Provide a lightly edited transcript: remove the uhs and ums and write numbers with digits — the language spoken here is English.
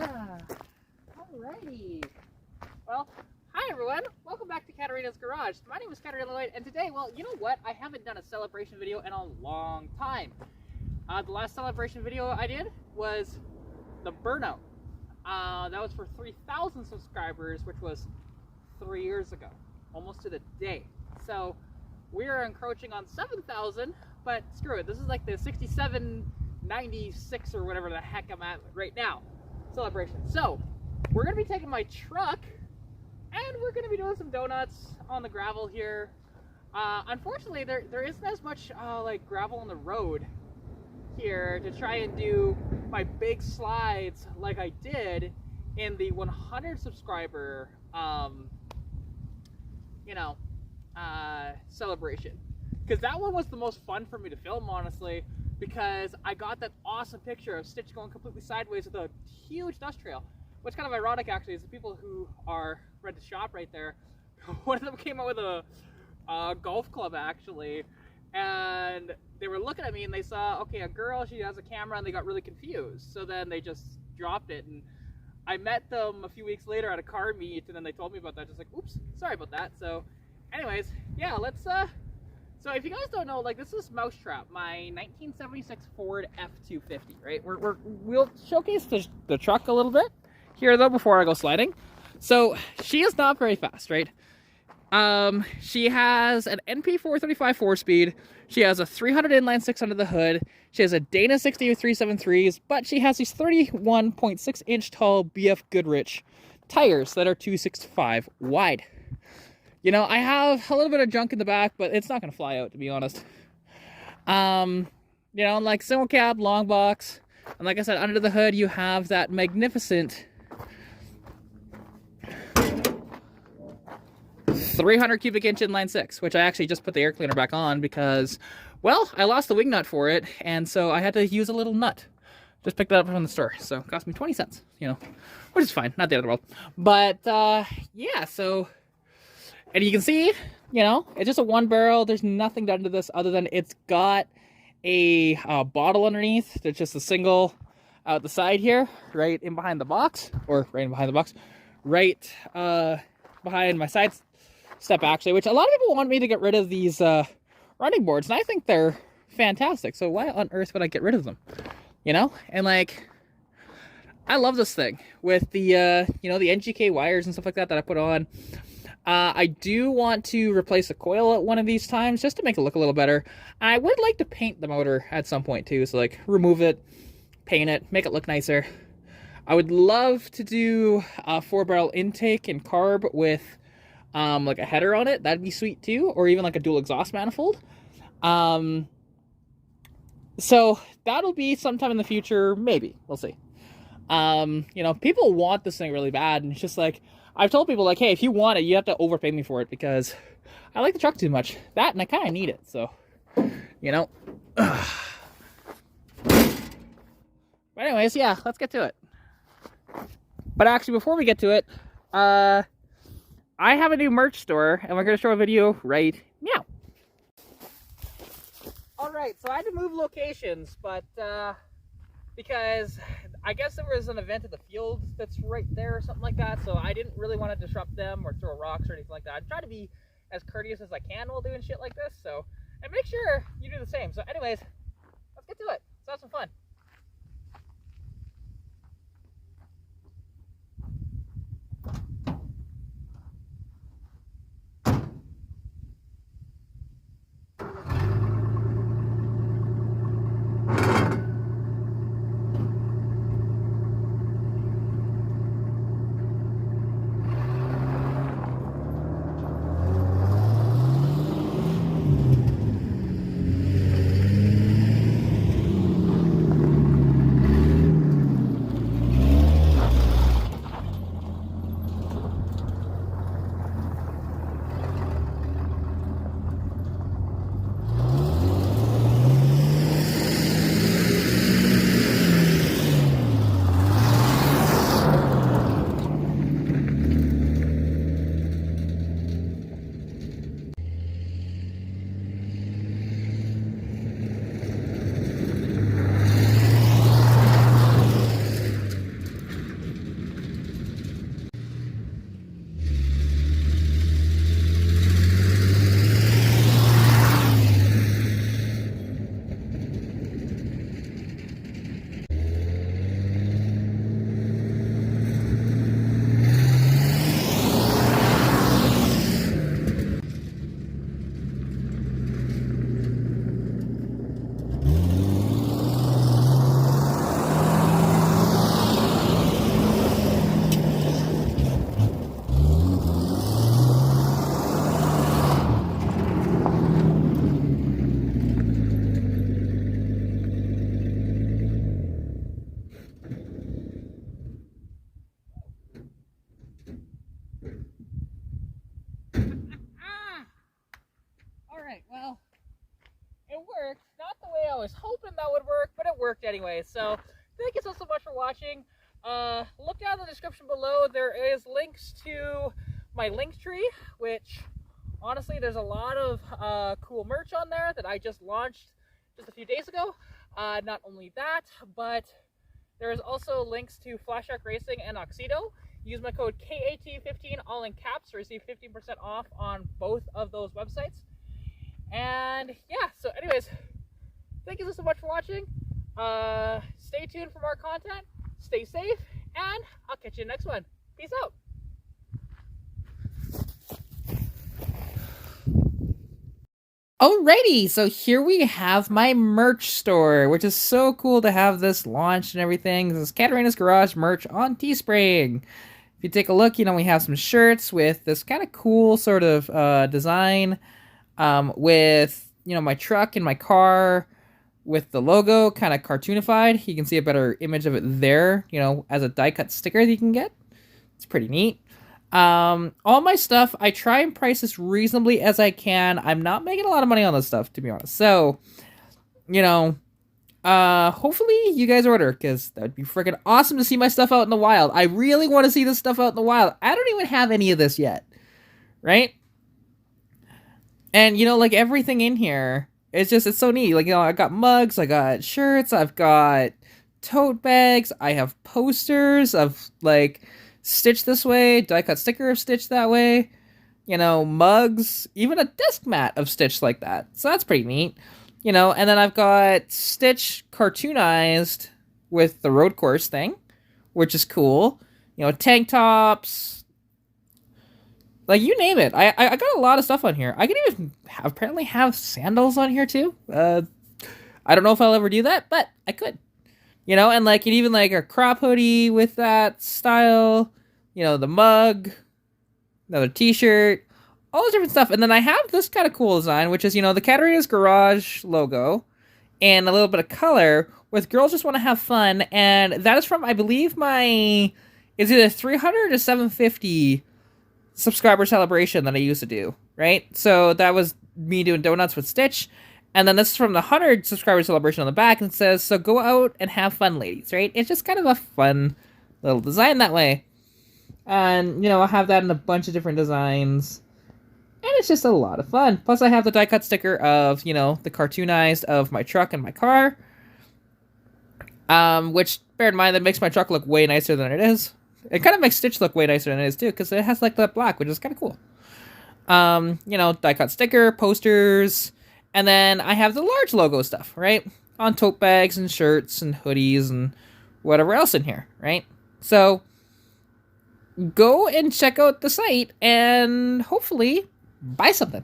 Alrighty. Well, hi everyone. Welcome back to Katarina's Garage. My name is Katarina, and today, well, you know what? I haven't done a celebration video in a long time. The last celebration video I did was the burnout. That was for 3,000 subscribers, which was 3 years ago, almost to the day. So we are encroaching on 7,000, but screw it. This is like the 6796 or whatever the heck I'm at right now celebration. So we're gonna be taking my truck and we're gonna be doing some donuts on the gravel here. Unfortunately, there isn't as much like gravel on the road here to try and do my big slides like I did in the 100 subscriber celebration, because that one was the most fun for me to film, honestly, because I got that awesome picture of Stitch going completely sideways with a huge dust trail. What's kind of ironic actually is the people who are ready to shop right there, one of them came out with a golf club actually, and they were looking at me and they saw, okay, a girl, she has a camera, and they got really confused. So then they just dropped it, and I met them a few weeks later at a car meet, and then they told me about that. Just like, oops, sorry about that. So anyways, yeah, let's so if you guys don't know, like, this is Mousetrap, my 1976 Ford F250, right? We'll showcase the truck a little bit here though before I go sliding. So she is not very fast, right? She has an NP 435 4-speed. She has a 300 inline 6 under the hood. She has a Dana 60 with 373s, but she has these 31.6 inch tall BF Goodrich tires that are 265 wide. You know, I have a little bit of junk in the back, but it's not going to fly out, to be honest. You know, like single cab, long box. And like I said, under the hood, you have that magnificent 300 cubic inch inline 6, which I actually just put the air cleaner back on because, well, I lost the wing nut for it, and so I had to use a little nut. Just picked it up from the store, so it cost me 20 cents, you know, which is fine, not the end of the world. But, yeah, so, and you can see, you know, it's just a one barrel. There's nothing done to this other than it's got a bottle underneath. There's just a single out the side here, right in behind the box, or right in behind the box, right behind my side step actually, which a lot of people want me to get rid of these running boards, and I think they're fantastic. So why on earth would I get rid of them? You know, and like, I love this thing with the you know, the NGK wires and stuff like that I put on. I do want to replace the coil at one of these times just to make it look a little better. I would like to paint the motor at some point too, so like remove it, paint it, make it look nicer. I would love to do a 4-barrel intake and carb with like a header on it. That'd be sweet too, or even like a dual exhaust manifold. So that'll be sometime in the future, maybe. We'll see. You know, people want this thing really bad, and it's just like, I've told people, like, hey, if you want it, you have to overpay me for it because I like the truck too much. That, and I kind of need it, so, you know. But anyways, yeah, let's get to it. But actually, before we get to it, I have a new merch store, and we're going to show a video right now. Alright, so I had to move locations, but because I guess there was an event at the field that's right there or something like that, so I didn't really want to disrupt them or throw rocks or anything like that. I try to be as courteous as I can while doing shit like this, so, and make sure you do the same. So anyways, let's get to it. Let's have some fun. anyway. So thank you so much for watching. Look down in the description below. There is links to my link tree, which honestly there's a lot of cool merch on there that I just launched just a few days ago. Not only that, but there is also links to Flash Shark Racing and Oxido. Use my code KAT15 all in caps to receive 15% off on both of those websites. And yeah, so anyways, thank you so much for watching. Stay tuned for more content. Stay safe, and I'll catch you in the next one. Peace out. Alrighty, so here we have my merch store, which is so cool to have this launched and everything. This is Katarina's Garage merch on Teespring. If you take a look, we have some shirts with this kind of cool sort of design with, my truck and my car with the logo kind of cartoonified. You can see a better image of it there, as a die-cut sticker that you can get. It's pretty neat. All my stuff, I try and price as reasonably as I can. I'm not making a lot of money on this stuff, to be honest. So, hopefully you guys order, because that would be freaking awesome to see my stuff out in the wild. I really want to see this stuff out in the wild. I don't even have any of this yet, right? And, like everything in here, it's so neat. Like, I got mugs, I got shirts, I've got tote bags, I have posters of, like, Stitch this way, die-cut sticker of Stitch that way, mugs, even a desk mat of Stitch like that. So that's pretty neat, and then I've got Stitch cartoonized with the road course thing, which is cool. Tank tops, like, you name it. I got a lot of stuff on here. I can even apparently have sandals on here too. I don't know if I'll ever do that, but I could. And like, and even like a crop hoodie with that style, the mug, another t-shirt, all this different stuff. And then I have this kind of cool design, which is, the Katarina's Garage logo and a little bit of color with Girls Just Want to Have Fun. And that is from, I believe, it's either 300 or 750 subscriber celebration that I used to do, right? So that was me doing donuts with Stitch. And then this is from the 100 subscriber celebration on the back, and it says, so go out and have fun, ladies, right? It's just kind of a fun little design that way. And, I'll have that in a bunch of different designs. And it's just a lot of fun. Plus, I have the die-cut sticker of, the cartoonized of my truck and my car. Which, bear in mind, that makes my truck look way nicer than it is. It kind of makes Stitch look way nicer than it is, too, because it has, like, that black, which is kind of cool. Die-cut sticker, posters. And then I have the large logo stuff, right? On tote bags and shirts and hoodies and whatever else in here, right? So go and check out the site and hopefully buy something.